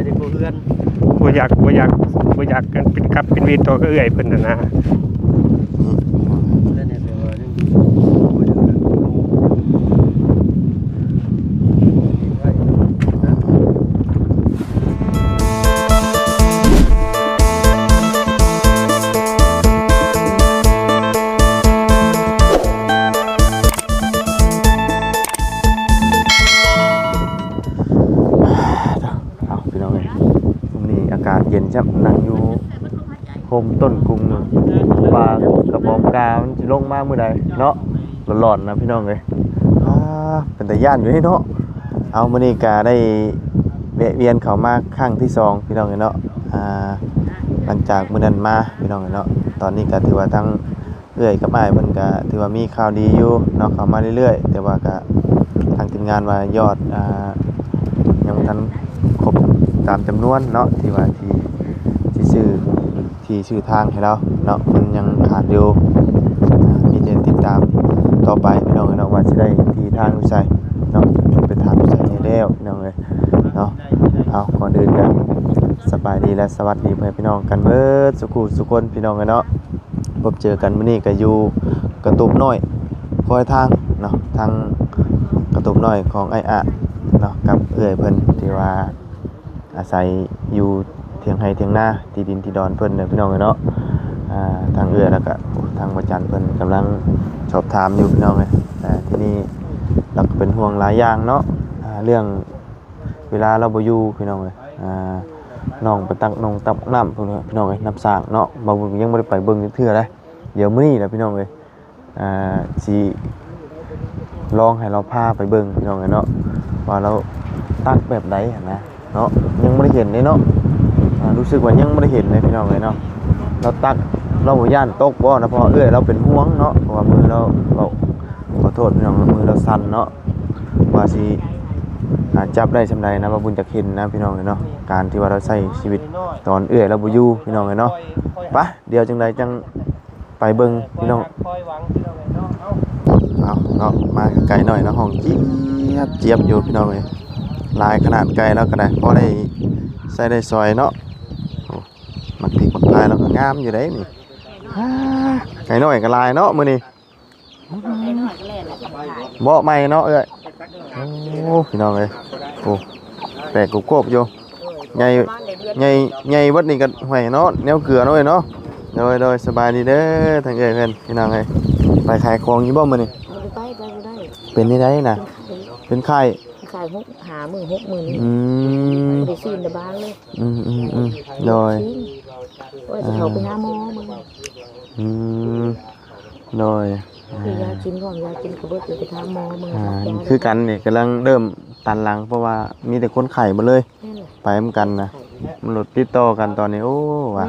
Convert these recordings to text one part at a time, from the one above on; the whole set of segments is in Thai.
ยได้กูเพื่อนบ่อยากกันเป็นกับเป็นเวรต่อก็เอื้อยเพิ่นน่ะนะเล่นเนี่ยเป็นว่านี่เย็นจับนั่งอยู่โฮมต้นกุ้งปลากระป๋องกามันจะลงมาเมื่อใดเนาะหลอนๆนะพี่น้องเลยเป็นแต่ย่านอยู่ให้เนาะเอามื้อนี้กาได้แวะเวียนเข้ามาครั้งที่2พี่น้องเลยเนาะหลังจากมื้อนั้นมาพี่น้องเลยเนาะตอนนี้ก็ถือว่าทั้งเอื้อยกับอ้ายเพิ่นก็ถือว่ามีข่าวดีอยู่เนาะเข้ามาเรื่อยๆแต่ว่าก็ทางทีมงานว่ายอดยังบ่ทันครบตามจำนวนเนาะที่ว่าที่ชื่อทางให้เราเนาะมันยังขาดอยู่มีแต่ติดตามต่อไปพี่น้องเนาะว่าสิได้ที่ทางวิสัยเนาะไปทางวิสัยให้แล้วพี่น้องเลยเนาะเอาก่อนอื่นกันสบายดีและสวัสดีเพื่อนพี่น้องกันเบิดสุขคนพี่น้องกันเนาะพบเจอกันมื้อนี้ก็อยู่กระตุบน้อยคอยทางเนาะทางกระตุบน้อยของไอ้อะเนาะกับเอื้อยเพิ่นที่ว่าอาศัยอยู่เถียงไห้เถียงหน้าที่ดินที่ดอนเพิ่นเนี่ยพี่น้องเนาะทางเอื้อแล้วก็ทางประจันเพิ่นกำลังสอบถามอยู่พี่น้องเลยแต่ที่นี่เราก็เป็นห่วงหลายอย่างเนาะเรื่องเวลาเราบ่อยู่พี่น้องเลยน้องไปตักน้ำพี่น้องเลยน้ำสร้างเนาะบ่ยังบ่ได้ไปเบิ่งเทื่อเลยเดี๋ยวมื้อนี้แหละพี่น้องเลยสิลองให้เราพาไปเบิ่งพี่น้องเลยเนาะว่าเราตักแบบใดนะเนาะยังไม่ได้เห็นเลยเนาะรู้สึกว่ายังไม่ได้เห็นเลยพี่น้องเลยเนาะเราตักเราบ่ย่านตกบ่นะเพราะเราเป็นห่วงเนาะเพราะว่ามือเราขอโทษพี่น้องมือเราสั่นเนาะว่าสิจับได้สำใดนะว่าบุญจะเห็นนะพี่น้องเลยเนาะการที่ว่าเราใช้ชีวิตตอนเราบ่อยู่พี่น้องเลยเนาะไปเดี๋ยวจังใดจังไปเบิ่งพี่น้องเอาเนาะมาไกลหน่อยเนาะห้องเจี๊ยบอยู่พี่น้องเลยลายขนาดไกลแล้วก็ได้พอได้ใส่ได้ซอยเนาะมักพริกมักลายแล้วก็งามอยู่ได้นี่ไก่น้อยก็ลายเนาะมื้อนี้บ่ใหม่เนาะเอ้ยโอ้พี่น้องเอ้ยโอ้แปลกกบอยู่ใหญ่เบิดนี่ก็ห้วยเนาะแนวเกลือเนาะเอ้ยเนาะโดยสบายดีเด้อทางเอ้ยเพิ่นพี่น้องเอ้ยไปขายของอยู่บ่มื้อนี้ไปได้เป็นนี่ได้น่ะเป็นไข่ขาย60,000 60,000ได้ซีนได้บ้านเลยโดยว่าจะเขาไปหาหมอมึงโดยยากินก่อนยากินก็เบิดไปหาหมอมึงคือกันนี่กำลังเริ่มตันหลังเพราะว่ามีแต่คนไข้หมดเลยไปเหมือนกันนะมันหลุดติดต่อกันตอนนี้โอ้ว่ะ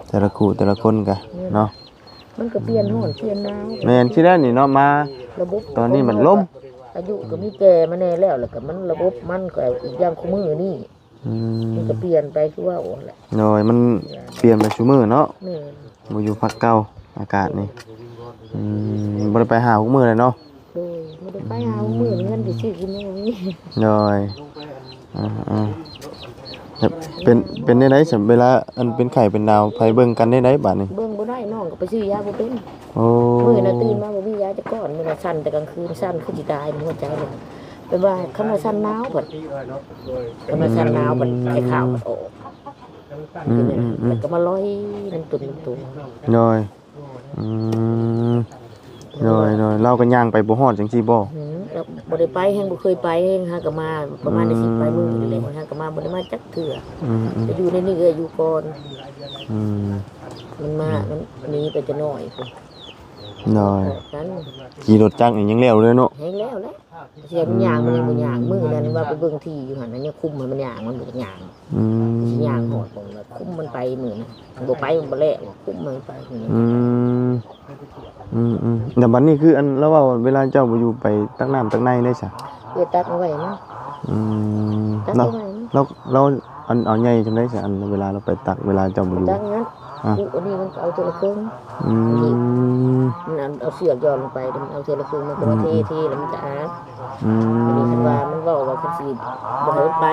แต่ละคู่แต่ละคนกันเนาะมันก็เปลี่ยนห้อนเปลี่ยนหนาวแม่นที่นั่นนี่เนาะมาตอนนี้มันล้มอายุก็มีแก่มาแน่แล้วก็มันระบบมันก็อีกอย่างคู่มือนี่มันก็เปลี่ยนไปคือว่าโอ้แหละโดยมันเปลี่ยนไปชั่วมือเนาะบ่อยู่พักเก่าอากาศนี่บ่ได้ไปหาคู่มือเลยเนาะโดยบ่ได้ไปหาคู่มือเงินสิซื้อกินยังมีโดยเป็นได้ไหนสำเวลาอันเป็นไข่เป็นดาวไผเบิ่งกันได้ไหนบัดนี้เบิ่งบ่ได้น้องก็ไปซื้อยาบ่เป็นโอ้มื้อน่ะตื่นมาบ่มียาจะก้อนมื้อน่ะสั่นแต่กลางคืนสั่นคือสิตายหัวใจเลยเป็นว่าคำว่าสั่นหนาวเพิ่นคำว่าสั่นหนาวเพิ่นให้ข้าวมันออกแล้วก็มาลอยน้ำตุ่นโดยเราก็ย่างไปบ่ฮอดจังซี่บ่บ่ได้ไปแฮงบ่เคยไปแฮงหาก็มาประมาณได้10ไปมื้อนี่แหละหาก็มาบ่ได้มาจักเทื่อจะอยู่ในนี้ก็อยู่ก่อนมันหนีไปจะน้อยพุ่นน้อยขี่รถจักรนี่ยังแล้วเลยเนาะแฮงแล้วเสียมันย่างมันยังบ่ย่างมื้อนั้นว่าไปเบิ่งที่อยู่หั่นนั้นยังคุมมันย่างมันบ่ย่างสิย่างหอดบ่แล้วคุมมันไปมื้อนั้นบ่ไปมันบ่แลคุมมันไปแต่บัดนี้คืออันแล้วว่าเวลาเจ้าบ่อยู่ไปตักน้ำตักในได้ซะตักเอาไว้นะเราเอาใหญ่จังได๋ซะอันเวลาเราไปตักเวลาเจ้าบ่อยู่ตักงั้น กูอันนี้มันเอาเทละครึ่ง อืม มันเอาเสือกย้อนลงไปมันเอาเทละครึ่งมันก็ว่าเทแล้วมันจะอาบ อืม อันนี้คันว่ามันบอกว่าคันสิบ่ให้ไป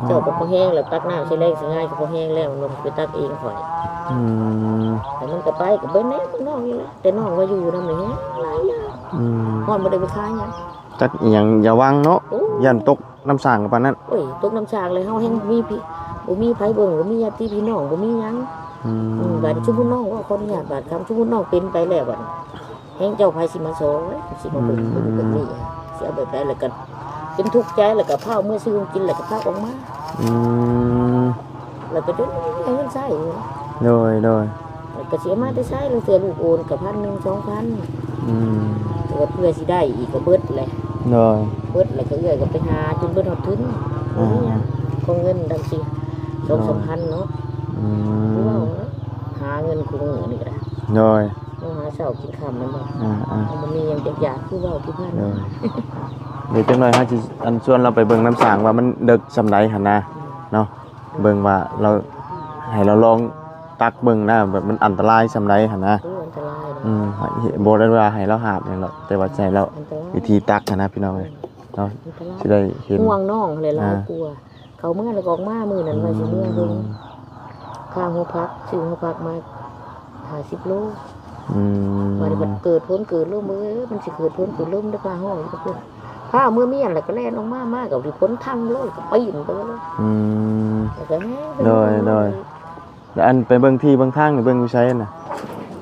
เจ้าก็พอแห้งแล้วตักน้ำใช้แรงสิง่ายก็พอแห้งแล้วมันลงไปตักเองข่อย อืม แต่มันก็ไปก็เบิ่นแน่ข้างนอกนี่แหละแต่น้องว่าอยู่นำนี่หลายอย่าง อืม ฮอดบ่ได้ไปขายหยัง จักอหย่างอย่าวางเนาะ โอ้ ยันตกน้ำสางกับปานนั้น โอ้ยตกน้ำชากเลยเฮาแฮงมีพี่บ่มีไผเบิ่งบ่มีญาติพี่น้องบ่มีหยัง อืม บาดชุมน้องว่าคนญาติบาดคำชุมน้องเป็นไปแล้วบัดแฮงเจ้าไผสิมาสอนสิมาเบิ่งแบบนี้สิเอาแบบใดแล้วก็เป็นทุกข์ใจแล้วก็พาเมื่อซื้อกินแล้วก็พาออกมา อืม แล้วก็จนเอาเงินใช้ โดย แล้วก็เสียมาได้ใช้แล้วเสียลูกโอนกับ1,000 2,000 อืม แต่ว่าเพื่อสิได้อีกก็เบิดแหละ โดย เบิดแล้วก็เอื้อยก็ไปหาจนเบิดฮอดทุนนี่ก็เงินดังสิ2-3,000เนาะ อื คือว่าม หาเงินคุ้มนี่ก็ได้ โดย ต้องหาเช้ากินค่ำมันบ่ อ่า มันมีหยังจักอย่างคือเว้าคือพัน โดยเดี๋ยวจังหน่อยฮะสิอันชวนเราไปเบิ่งน้ำสางว่ามันดึกสำไรหั่นนะเนาะเบิ่งว่าเราให้เราลองตักเบิ่งนะแบบมันอันตรายสำไรหั่นนะ อันตราย บ่ได้ว่าให้เราหาบหยังหรอกแต่ว่าใจเรา อันตราย วิธีตักหั่นนะพี่น้องเอ้ยเนาะ อันตราย สิได้เห็น ห่วงน้องเลยเรากลัว เขาเมื่อแล้วก็ออกมามื้อนั้นว่าสิเมื่อเพิ่นข้างหัวพักซื้อหัวพักมา50 โล อืม ว่ามันเกิดพ้นเกิดลมมันสิเกิดพ้นเกิดลมได้ปลาห้องก็พุ่นผ้าเมื่อเมียนแล้วก็แล่นออกมากับที่พ้นทางเลยก็ปีนไปเลย อืม แล้วก็แห้ง โดยแล้วอันไปเบิ่งที่เบิ่งทางนี่เบิ่งอยู่ไสน่ะ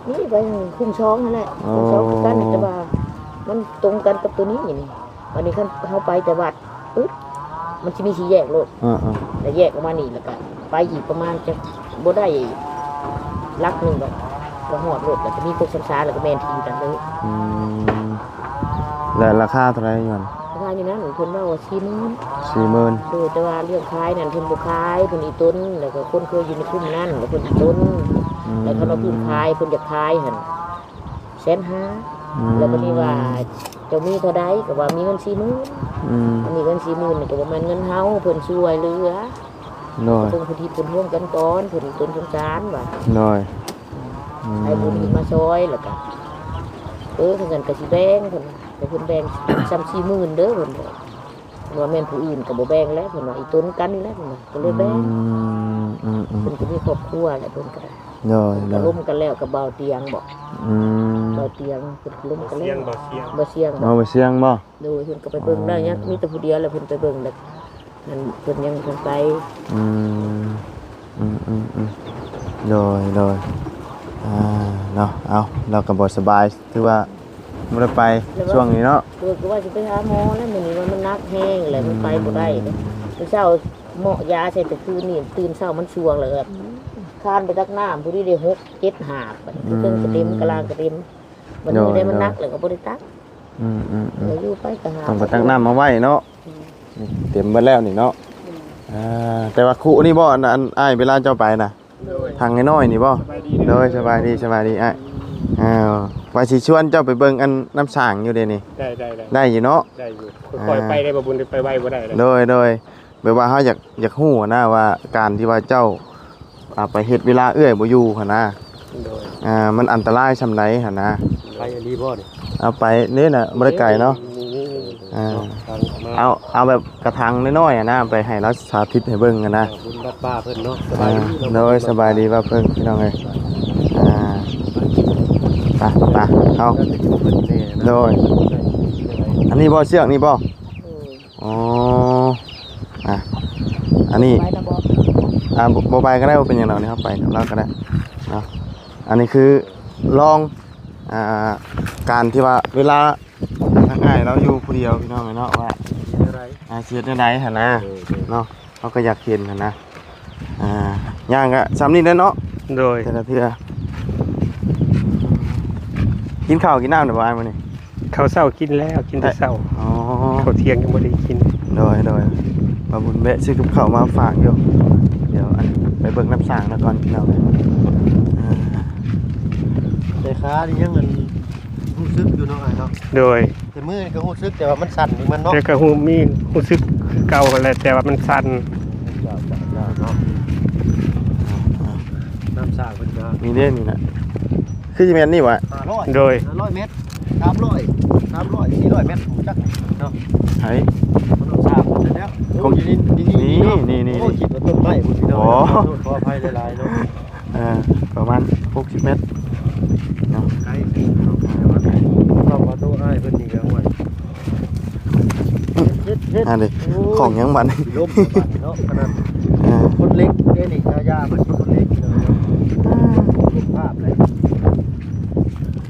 นี่ไปคุ้มช้องนั่นแหละคุ้มช้องคือกันแต่ว่ามันตรงกันกับตัวนี้นี่วันนี้เขาไปแต่วัดปึ๊บมันจะมีสี่แยกโลด อ่า แล้วแยกออกมานี่แล้วก็ไปอีกประมาณจะบ่ได้ลักหนึ่งดอกก็หอดโลดแล้วก็มีพวกช้าๆแล้วก็แมนทีกันเลย อืมแล้วราคาเท่าไหร่ก่อน ราคาอยู่นั้นเพิ่นว่า40,000 40,000 ดูแต่ว่าเรื่องขายนั่นเพิ่นบ่ขายเพิ่นอีต้นแล้วก็คนเคยอยู่ในกลุ่มนั้นแล้วเพิ่นอีต้นแล้วเขาเอาพื้นขายเพิ่นอยากขายหั่น150,000แล้วบัดนี้ว่าเจ้ามีเท่าใดก็ว่ามีเงิน40,000 อืม อันนี้เงิน40,000นี่ก็บ่แม่นเงินเฮาเพิ่นช่วยเหลือ น้อย เพิ่นผู้ที่เพิ่นร่วมกันก่อนเพิ่นอีต้นสงสารว่า น้อย ให้บุญมาช่วยแล้วก็เพิ่นก็สิแบ่งเพิ่นแต่เพิ่นแบ่งซ้ำ40,000เด้อเพิ่นบอกว่าแม่นผู้อื่นก็บ่แบ่งแล้วเพิ่นว่าอีต้นกันนี่แหละเพิ่นว่าก็เลยแบ่ง เพิ่นก็มีครอบครัวแหละเพิ่นก็ได้ น้อย ก็ล้มกันแล้วกับเบาเตียงบอก อืม เบาเตียงเพิ่นก็ล้มกัน เสี แล้ ยง ว บ่เสียง บ่เสียงบ เอา อก ไปเสียงบ่ โดยเพิ่นก็ไปเบิ่งได้ยังมีแต่ผู้เดียวแล้วเพิ่นไปเบิ่งแล้วนั่นเพิ่นยังเพิ่นไป อืมโดยเนาะเอาเราก็บ่สบายถือว่าบ่ได้ไปช่วงนี้เนาะ เพิ่นก็ว่าสิไปหาหมอแล้วมื้อนี้ว่ามันหนักแฮงแล้วมันไปบ่ได้เด้อเช้าเหมาะยาใส่แต่คืนนี่ตื่นเช้ามันช่วงแล้วก็คานไปตักน้ำผู้ที่ได้6 7หาบบัดนี้เครื่องกระเต็มกะลางกระเต็มวันนี้ได้มันหนักแล้วก็บ่ได้ตักแล้วอยู่ไปก็หา ต้องไปตักน้ำมาไว้เนาะนี่เต็มเบิดแล้วนี่เนาะแต่ว่าคุนี่บ่อันอ้ายเวลาเจ้าไปน่ะทางน้อยๆนี่บ่โดยสบายดีอ้ายว่าสิชวนเจ้าไปเบิ่งอันน้ำสางอยู่เด้นี่ ได้ ได้อยู่เนาะ ได้อยู่ค่อยๆไปได้บ่บุญไปไวบ่ได้เลย โดยแบบว่าเฮาอยากฮู้นะว่าการที่ว่าเจ้าไปเฮ็ดเวลาเอื้อยบ่อยู่หั่นนะ โดย มันอันตรายส่ำใดหั่นนะ ไปอันนี้บ่นี่ เอาไปนี่น่ะบ่ได้ไกลเนาะเอาแบบกระถางน้อยๆนะไปให้เราสาธิตให้เบิ่งกันนะ บุญบัดป้าเพิ่นเนาะ โดยสบายดีว่าเพิ่นพี่น้องเอ้ยไปเอาโดยอันนี้บ่เชือกนี่บ่อ๋ออันนี้ ไปนะบ่ บ่ไปก็ได้ว่าเป็นอย่างไรนะครับไปกับเราก็ได้เนาะอันนี้คือลองการที่ว่าเวลาง่ายเราอยู่ผู้เดียวพี่น้องเนาะว่าเสียดได้หั่นนะเนาะเราก็อยากเห็นหั่นนะย่างก็ซ้ำนี่ได้เนาะ โดย แต่ละเทื่อกินข้าวกินน้ำได้บ่อ้ายมื้อนี้ ข้าวเช้ากินแล้วกินแต่เช้า อ๋อ ข้าวเที่ยงยังบ่ได้กิน โดยมาบุญแวะซื้อกับข้าวมาฝากอยู่เดี๋ยวอันไปเบิ่งน้ำสางแล้วก่อนพี่น้อง แต่ขานี่ยังมันรู้สึกอยู่เนาะไอ้เนาะ โดย แต่มือนี่ก็รู้สึกแต่ว่ามันสั่นนี่มันเนาะ แต่ก็มีรู้สึกเก่าแหละแต่ว่ามันสั่น เนาะ น้ำสร้างเพิ่นก็ มีเด้นี่นะคือสิแม่นนี่วะ 500 โดย 500 เมตร300 400 เมตรผมจักเนาะ ไผ มันต้องสร้างเสร็จแล้วคงอยู่นี่เนาะ นี่ โอ้คิดว่าต้นไม้พุ่นพี่น้อง อ๋อ ขออภัยหลายๆเนาะ ประมาณ60 เมตรเนาะ ไกลต้องมาตู้อ้ายเพิ่นนี่ก็ห่วยเฮ็ด อันนี้ของหยังบัดนี่ ลมเนาะขนาด อ่า คนเล็กเด้นี่ยาเพิ่นคนเล็กเนาะภาพเลย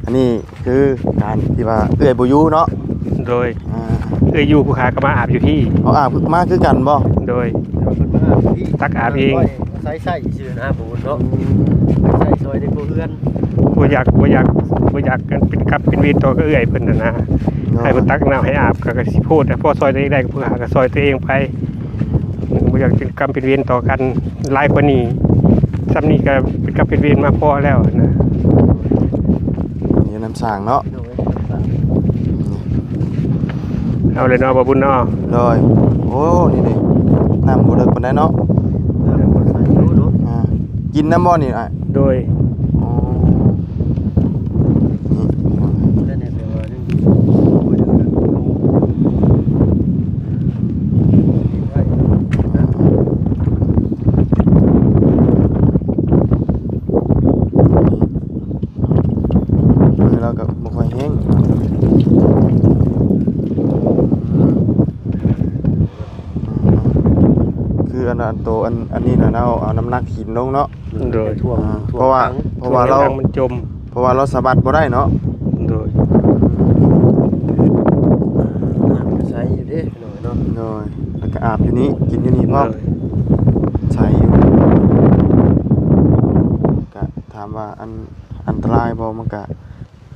อันนี้คือการที่ว่าเอื้อยบ่อยู่เนาะ โดย อ่า อยู่ผู้ค้าก็มาอาบอยู่พี่ เอาอาบมาคือกันบ่ โดย แต่ว่าเพิ่นมาอาบพี่ ตักอาบเอง ใส่ชื่อนะผมเนาะใส่ซอยในผู้เฮือน บ่อยากกันเป็นกับเป็นเวรต่อก็เอื้อยเพิ่นน่ะนะให้เพิ่นตักน้ำให้อาบก็สิพูดแต่พอซอยตัวเองได้ก็ผู้ค้าก็ซอยตัวเองไปบ่อยากเป็นกรรมเป็นเวรต่อกันหลายกว่านี้ซ้ำนี้ก็เป็นกรรมเป็นเวรมาพอแล้วนะ นี่น้ำสร้างเนาะ โดย เอาเลยเนาะบ่บุญเนาะ โดยโอ้นี่น้ำบ่เลิกปานใดเนาะ แล้วคนใส่รู้เนาะ อ่ากินน้ำบ่นี่อ่ะ โดย อ๋อนี่ แล้วเนี่ยแปลว่าเรื่องโอ้ยเดี๋ยวนะไว้นะ มือเราก็บ่ค่อยแห้งคืออันนั้นโตอันนี้น่ะเอาน้ำหนักหินลงเนาะ โดย ท่วง เพราะว่าเรา ทงมันจม เพราะว่าเราสะบัดบ่ได้เนาะ โดย ใส่อยู่ดิหน่อยเนาะ โดยแล้วก็อาบอยู่นี้กินอยู่นี่พร้อม โดย ใช้อยู่ก็ถามว่าอันตรายบ่มันก็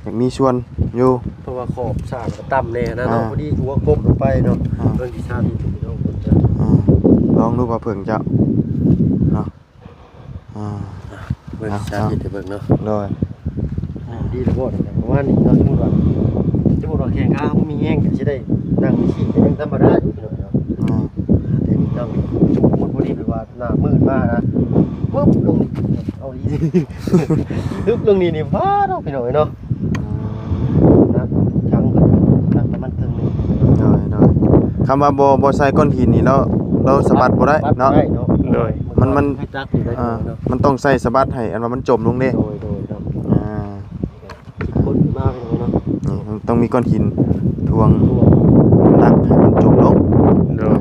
อยากมีส่วนอยู่ เพราะว่าขอบสร้างก็ต่ำแน่นะเนาะ อ่า พอดีหัวกบลงไปเนาะ อ่า เรื่องที่ชาติพี่น้องคนจะ ลองดูว่าเพิ่งจะเนาะอ่า เบิ่งชาติเบิ่งเนาะ โดย ดีแล้วบ่เนี่ยเพราะว่านี่เราสมมุติว่าแข่งข้าวมีแห้งก็สิได้นั่งขี่ก็ยังธรรมดาอยู่พี่น้องเนาะ อ่า แต่นี่ต้องสมมุติพอดีแบบว่าหน้ามืดมากนะปุ๊บลงนี่เอาอีลึกลงนี่ฟ้าเนาะพี่น้องเนาะนะทั้งก็ทั้งน้ำมันเครื่องนึง โดยคำว่าบ่ใส่ก้อนหินนี่เราสะบัดบ่ได้เนาะ โดย มัน ให้จักอยู่ได้ อ่า เนาะ มันต้องใส่สะบัดให้อันว่ามันจมลงเด้ โดยเนาะ อ่า คิดคนมากเลยเนาะ นี่มันต้องมีก้อนหินทวง ตัว น้ำหนักให้มันจมลง โดย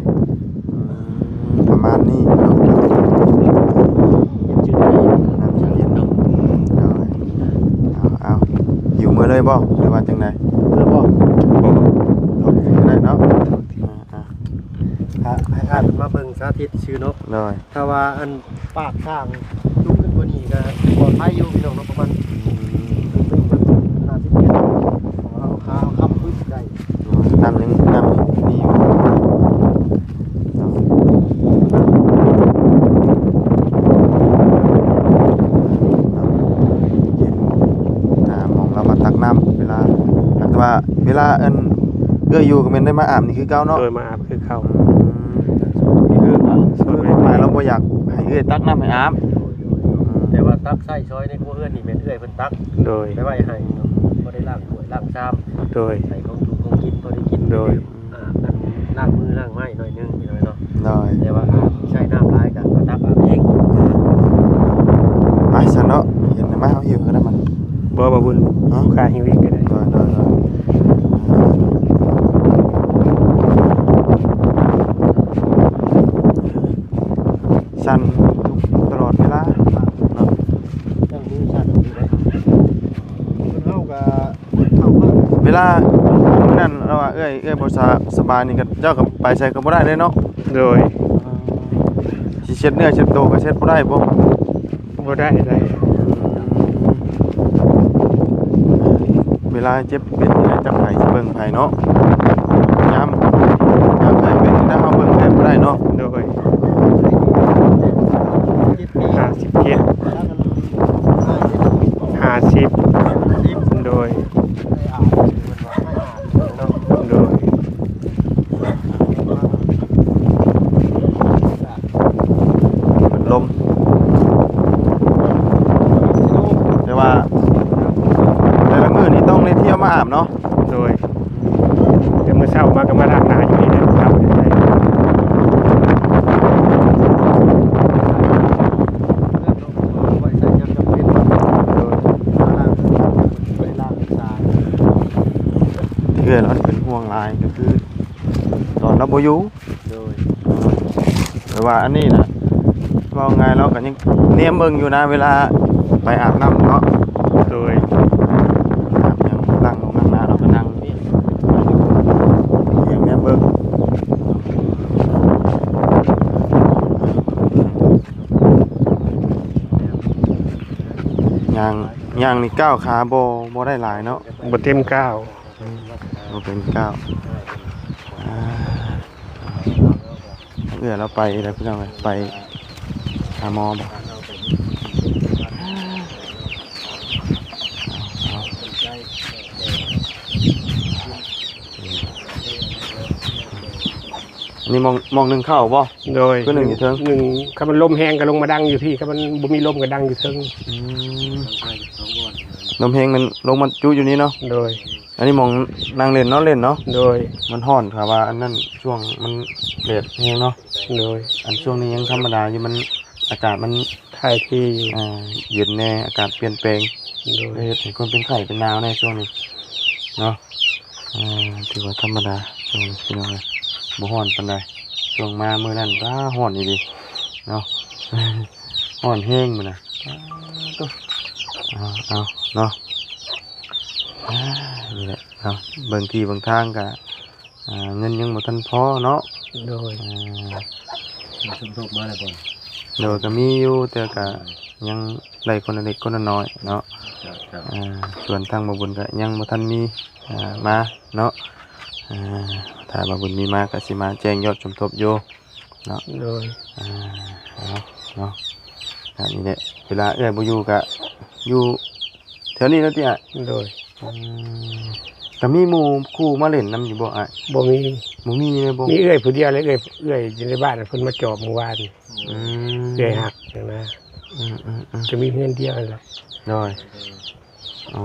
ประมาณนี้เนาะ จืดได้ น้ำเย็นๆเนาะเอาอยู่มื้อเลยบ่หรือว่าจังได๋ เพื่อบอก บ่ ได้เนาะอ่า ให้อ่านมาเบิ่งสาธิตชื่อเนาะ โดย ถ้าว่าอันปากข้างลุกขึ้นกว่านี้ก็ปลอดภัยอยู่พี่น้องเนาะประมาณ50 เมตรเอาขาเอาค้ำพื้นได้ น้ำมีอยู่เย็นหมองเรามาตักน้ำเวลาแต่ว่าเวลาอยู่ก็แม่นได้มาอาบนี่คือเก่าเนาะ โดยมาอาบคือเขา คือหมายเราบ่อยากให้เอื้อยตักน้ำให้อาบ แต่ว่าตักใส่ช้อยในครัวเรือนนี่แม่นเอื้อยเพิ่นตัก โดย ไปไว้ให้เนาะบ่ได้ล้างถ้วยล้างชาม โดย ใส่ของถูกของกินบ่ได้กิน โดย นั่นล้างมือล้างไม้หน่อยนึงพี่น้อยเนาะ โดย แต่ว่าอาบใช้น้ำลายกันก็ตักอาบเอง ไปซะเนาะเห็นไหมเอาหิวก็ได้มัน บ่บุญผู้ค้าหิวเองก็ได้ โดยสั่นตลอดเวลาเนาะ ตั้งมือสั่นอยู่ได้เพิ่นเฮาก็เฮาว่า เวลานั่นเราว่าเอ้ยบ่สบายนี่ก็เจ้าก็ไปใส่ก็บ่ได้เลยเนาะ โดย สิเช็ดเนื้อเช็ดตัวก็เช็ดบ่ได้บ่ บ่ได้ เวลาเจ็บเป็นนี่จับไผสิเบิ่งไผเนาะยามไผเป็นถ้าเฮาเบิ่งไผบ่ได้เนาะ โดย 7 ปี 50เกียร์ ถ้ามันหายจะปิดบ่ 50โดย ได้อาบเพิ่นว่าให้อาบเนาะ โดย ลม บ่อยู่ โดย แต่ว่าอันนี้น่ะเว้าง่ายเราก็ยังเนียมเบิ่งอยู่นะเวลาไปอาบน้ำเนาะ โดย อาบยังนั่งลงนั่งนะเราก็นั่งนี่อย่างเนี้ยเบิ่งย่างนี่ก้าวขาบ่ได้หลายเนาะ บ่เต็มก้าว บ่เป็นก้าวเอื้อเราไปแล้วพี่น้องเอ้ยไปหาหมอบ่นี่มองหนึ่งเข้าบ่ โดย ก็หนึ่งอยู่เทิง หนึ่งถ้ามันลมแห้งก็ลงมาดังอยู่พี่ถ้ามันบ่มีลมก็ดังอยู่เทิง ลมเพลงมันลงมาจุอยู่นี่เนาะ โดย อันนี้มองนางเล่นเนาะเล่นเนาะ โดย มันฮ้อนค่ะว่าอันนั้นช่วงมันเลดเพลงเนาะ โดย อันช่วงนี้ยังธรรมดาอยู่มันอากาศมัน ถ่ายที่ เย็นแน่อากาศเปลี่ยนแปลง โดย เลยเห็นคนเป็นไข้เป็นหนาวในช่วงนี้เนาะถือว่าธรรมดาช่วงนี้พี่น้องเลยบ่ฮ้อนปานใดช่วงมามื้อนั้นบ้าฮ้อนอีหลีเนาะ ฮ้อนแห้งมื้อน่ะเอาเนาะนี่แหละเอาบางทีบางทางก็เงินยังบ่ทันพอเนาะ โดย ชุมทบมาแล้วบ่ โดยก็มีอยู่แต่ก็ยังได้คนละเล็กคนละน้อยเนาะ ครับ ส่วนทางบ่บุญก็ยังบ่ทันมีมาเนาะถ้าบ่บุญมีมาก็สิมาแจ้งยอดสมทบอยู่เนาะ โดย เนาะอันนี้แหละเวลาเอ้อยบ่อยู่ก็อยู่แถวนี้แล้วติอ่ะ โดย ก็มีหมู่คู่มาเล่นนํอยู่บ่อ่ะ บ่มี บ่มีเลยบ่ มีเอื้อยผู้เดียวเลยเอื้อยอยู่ในบ้านเพิ่นมาจอบเมื่อวาน อืม เอื้อยหักอย่างนะ จะมีเพื่อนเดียวนั่นแหละ ได้อ๋อ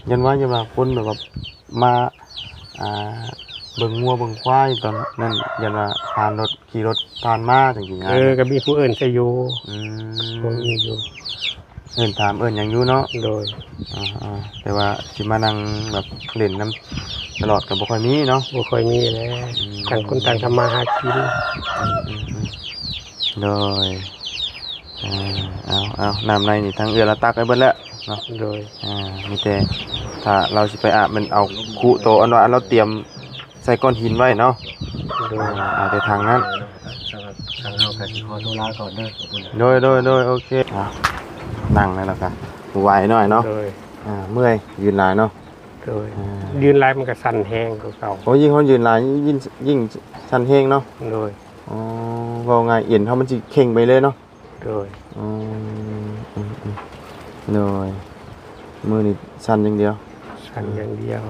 ยันว่าคนแบบว่ามาเบิ่งงัวเบิ่งควายตอนนั้นยันว่าผ่านรถขี่รถผ่านมาจังซี่นะ ก็มีผู้อื่นใส่อยู่ อื บ่มี ม อยู่ เอิ้นถามเอิ้นหยังอยู่เนาะ โดย แต่ว่าสิมานั่งแบบเล่นน้ำตลอดก็บ่ค่อยมีเนาะ บ่ค่อยมีแล้วต่างคนต่างทำมาหากิน โดยเอาน้ำในนี่ทางเอื้อละตักไว้เบิดแล้วเนาะ โดย มีแต่ถ้าเราสิไปอาบมันเอาคุโตอันว่าเราเตรียมใส่ก้อนหินไว้เนาะ โดย ไปทางนั้น ทางเฮาก็สิขอตัวลาก่อนเด้อขอบคุณ โดยโอเคนั่งเลยแล้วกันไหวหน่อยเนาะ โดย เมื่อยยืนหลายเนาะ โดยยืนไล่มันก็สั่นแห้งกว่าเก่า โอ้ยิ่งเขายืนหลายยิ่งชันเฮงเนาะ โดย ว่าไงเอ็นเขามันสิเข่งไปเลยเนาะ โดย โดยมือนี่ชันอย่างเดียว สั่นอย่างเดียว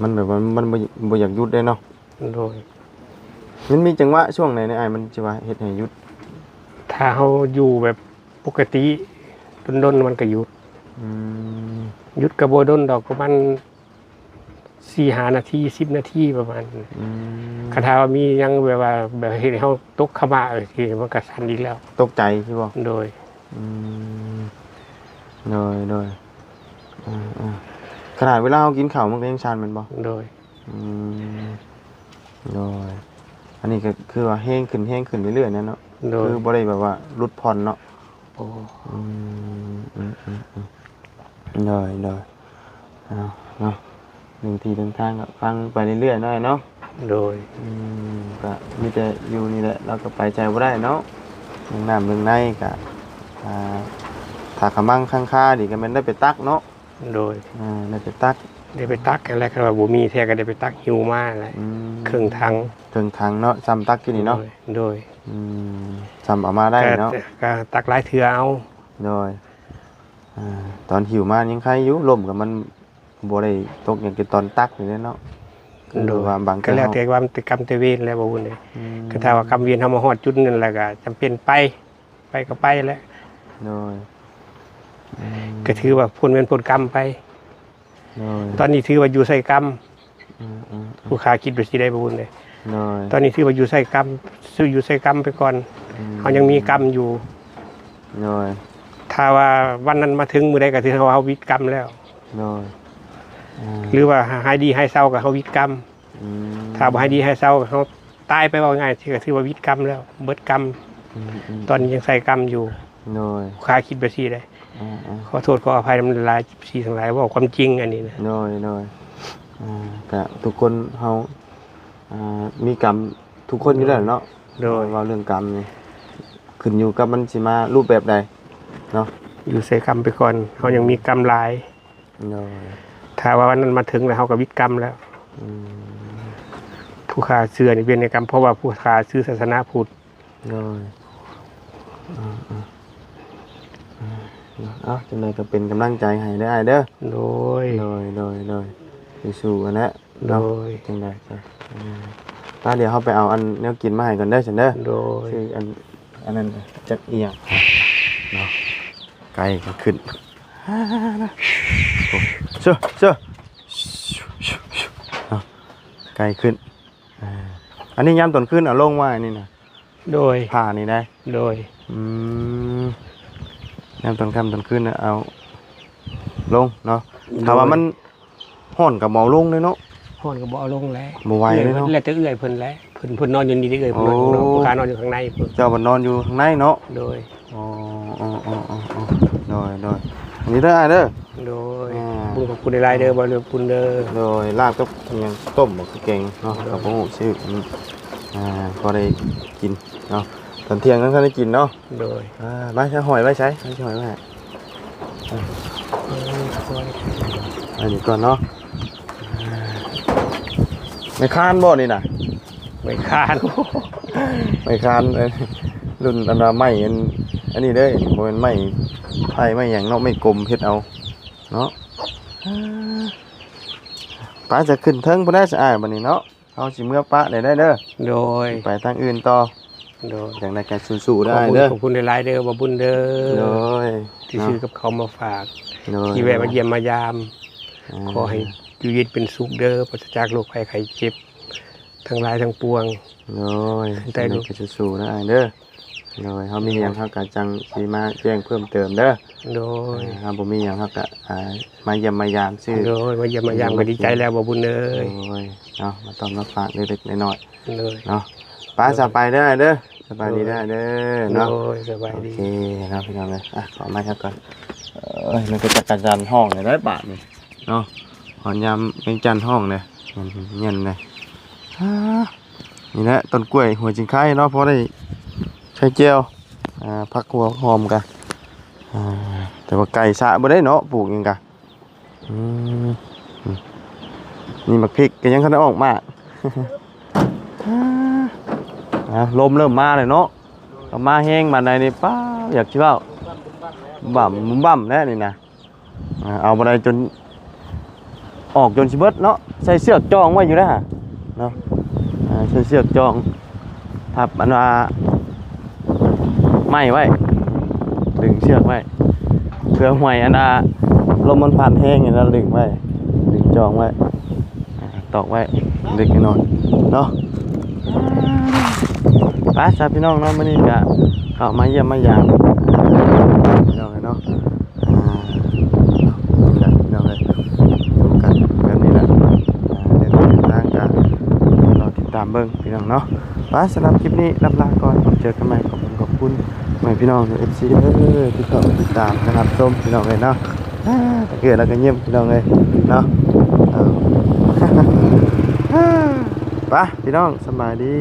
มันแบบว่ามันบ่อยากหยุดได้เนาะ โดย มันมีจังหวะช่วงไหนในไอ้มันจะว่าเฮ็ดให้หยุด ถ้าเขาอยู่แบบปกติดนๆมันก็หยุด หยุดกระโบดนดอกประมาณ4-5 นาที10 นาทีประมาณคาถาว่ามียังแบบว่าแบบเห็นเขาตกขมาทีมันก็สั่นอีกแล้ว ตกใจใช่ป่ะ โดย โดยขนาดเวลาเรากินข้าวมันก็ยังชันแมันบ่ โดย โดยอันนี้ก็คือว่าแห้งขึ้นเรื่อยๆนะเนาะ โดย คือบ่ได้แบบว่าลดผ่อนเนาะ โอ้ โดยเอาเนาะหนึ่งทีหนึ่งทางก็ฟังไปเรื่อยๆหน่อยเนาะ โดย ก็มีแต่อยู่นี่แหละเราก็ไปใจบ่ได้เนาะเรื่องน้ำเรื่องในก็ถ้าขมังข้างคาดิก็แมันได้ไปตักเนาะ โดย ได้ไปตัก ได้ไปตักกันแล้วก็ว่าบ่มีแท้ก็ได้ไปตักหิวมาแหละเครื่องทัง เครื่องถังเนาะซ้ำตักที่นี่เนาะ โดย ซ้ำเอามาได้เนาะ ก็ตักหลายเทื่อเอา โดยตอนหิวมายังใครอยู่ลมกับมันบ่ได้ตกอย่างกับตอนตักนี่เนาะ โดย ว่าบาง ก็แล้วแต่ว่ามันติกรรมแต่เวรแล้วบ่วุ่นเลยก็ถ้าว่ากรรมเวรเฮามาฮอดจุดนั้นแล้วก็จำเป็นไปก็ไปแล้ว โดย ก็ถือว่าพ้นเวรพ้นกรรมไป โดย ตอนนี้ถือว่าอยู่ใส่กรรมผู้ค้าคิดว่าสิได้บ่วุ่นเลย โดย ตอนนี้ถือว่าอยู่ใส่กรรมซื้ออยู่ใส่กรรมไปก่อนเฮายังมีกรรมอยู่ โดย ถ้าว่าวันนั้นมาถึงมื้อใดก็ถือว่าเฮาวิตกรรมแล้ว โดย หรือว่าให้ดีให้เศร้ากับเฮาวิตกรรม อืม ถ้าบ่ให้ดีให้เศร้าเขาตายไปว่าง่ายที่ก็ถือว่าวิตกรรมแล้วเบิดกรรม ตอนนี้ยังใส่กรรมอยู่ โดย ค้าคิดแบบนี้ได้ขอโทษขออภัยมันหลายสีทั้งหลายบอกความจริงอันนี้นะ โดยก็ทุกคนเฮามีกรรมทุกคนอยู่แล้วเนาะ โดย ว่าเรื่องกรรมนี่ขึ้นอยู่กับมันสิมารูปแบบใดเนาะ อยู่ใส่กรรมไปก่อนเขายังมีกรรมหลาย โดย ถ้าว่าวันนั้นมาถึงแล้วเขาก็วิตกรรมแล้ว อืม ผู้ฆ่าเชื่อนี่เป็นในกรรมเพราะว่าผู้ฆ่าชื่อศาสนาพุทธ โดยเอ้าจังไดก็เป็นกำลังใจให้ได้เด้อ โดย โดยสู้ๆกันนะ โด เนาะ ย จังไดจ้ะป้าเดี๋ยวเฮาไปเอาอันแนวกินมาให้ก่อนเด้อฉันเด้อ โดย คืออันนั้นจักเอียงเนาะไก่ก็ขึ้นเชื่อเนาะไก่ขึ้นอันนี้ยามตอนขึ้นเอาลงมาอันนี้นะ โดย ผ่านี่ได้ โดย ยามตอนค่ำตอนขึ้นน่ะเอาลงเนาะถ้าว่ามันห่อนกับหมอลงเลยเนาะ ห้อนก็บ่เอาลงแล้ว บ่ไหวเลยเนาะ แล้วแต่เอื้อยเพิ่นแล้วเพิ่นนอนอยู่นี่เด้อเอื้อยเพิ่นนอนอยู่นอกผู้ค้านอนอยู่ข้างในเพิ่น เจ้ามันนอนอยู่ข้างในเนาะ โดย อ๋อโดยอันนี้ได้เด้อ โดย อ่า บุญขอบคุณในรายเด้อบ่เลือคุณเด้อ โดยลาบกับเมียงต้มบักเก่งเนาะกับพวกชื่อพอได้กินเนาะตอนเที่ยงนั้นก็ได้กินเนาะ โดย ใบใช้หอยใบใช้หอยไว้อันนี้ก่อนเนาะไม่ค้านบ่นี่น่ะ ไม่ค้าน ไม่ค้านรุ่นอันว่าไม้อันนี้เด้อบ่แม่นไม้ไผ่ไม้หยังเนาะไม่กลมเฮ็ดเอาเนาะป้าจะขึ้นเทิงบ่ได้สะอายบัดนี้เนาะเอาสิเมื่อป้าได้เด้อ โดย ไปทางอื่นต่อ โดย อย่างไรกันสู้ๆได้เด้อ ขอบคุณในรายเด้อบ่บุญเด้ โด อย ที่ซื้อกับเขามาฝาก โดย ที่แวะมาเยี่ยมมายาม ขอให้อยู่เย็นเป็นสุขเด้อปราศจากโรคภัยไข้เจ็บทั้งหลายทั้งปวง โดย ได้ลูก กันสู้ๆได้เด้อโดยเฮามีหยังเฮาก็จังสิมาแจ้งเพิ่มเติมเด้อ โดย เฮาบ่มีหยังเฮาก็มาเยี่ยมมายามซื่อ โดยมาเยี่ยมมายามก็ดีใจแล้วบ่บุญเด้ โด อย เนาะมาต้อมมาฝากเล็กๆน้อย โดย ๆเนาะป้าสบายได้เด้อสบายดีได้เด้อ โด เนาะ ยสบาย โอ ดี เคเนาะพี่น้องเอ้ยขอไม้ครับก่อนมันก็จักรจันทร์ห้องได้บาทนี่เนาะหอนยามเป็นจันทร์ห้องเลยเงินเลยนี่แหละต้นกล้วยหัวจิงไข่เนาะพอได้ใช้เจียวพักหัวหอมกันแต่ว่าไก่สะบ่ได้เนาะปลูกยังกันนี่มักพริกก็ยังคันได้ออกมาลมเริ่มมาเลยเนาะมาแห้งมาในนี่ป้าอยากชิว่าบ่ำแน่นี่นะเอามาได้จนออกจนชิเบิดเนาะใส่เสือกจองไว้อยู่นะฮะเนาะใส่เสือกจองทับอันว่าไม้ไว้ดึงเชือกไว้เพื่อห่วยอันว่าลมมันผ่านแห้งอย่างนั้นดึงไว้ดึงจองไว้ตอกไว้ดึกหน่อยเนาะไปสาพี่น้องเนาะมื้อนี้ก็เข้ามาเยี่ยมมายามพี่น้องเนาะพี่น้องเลยดูกันแบบนี้แหละเดินทางกันเราติดตามเบิ่งพี่น้องเนาะไปสำหรับคลิปนี้ลาก่อนเจอกันใหม่ขอบคุณใหม่พี่น้อง FC ที่เข้ามาติดตามนะครับชมพี่น้องเลยเนาะเกิดแล้วก็เยี่ยมพี่น้องเลยเนาะไปพี่น้องสบายดี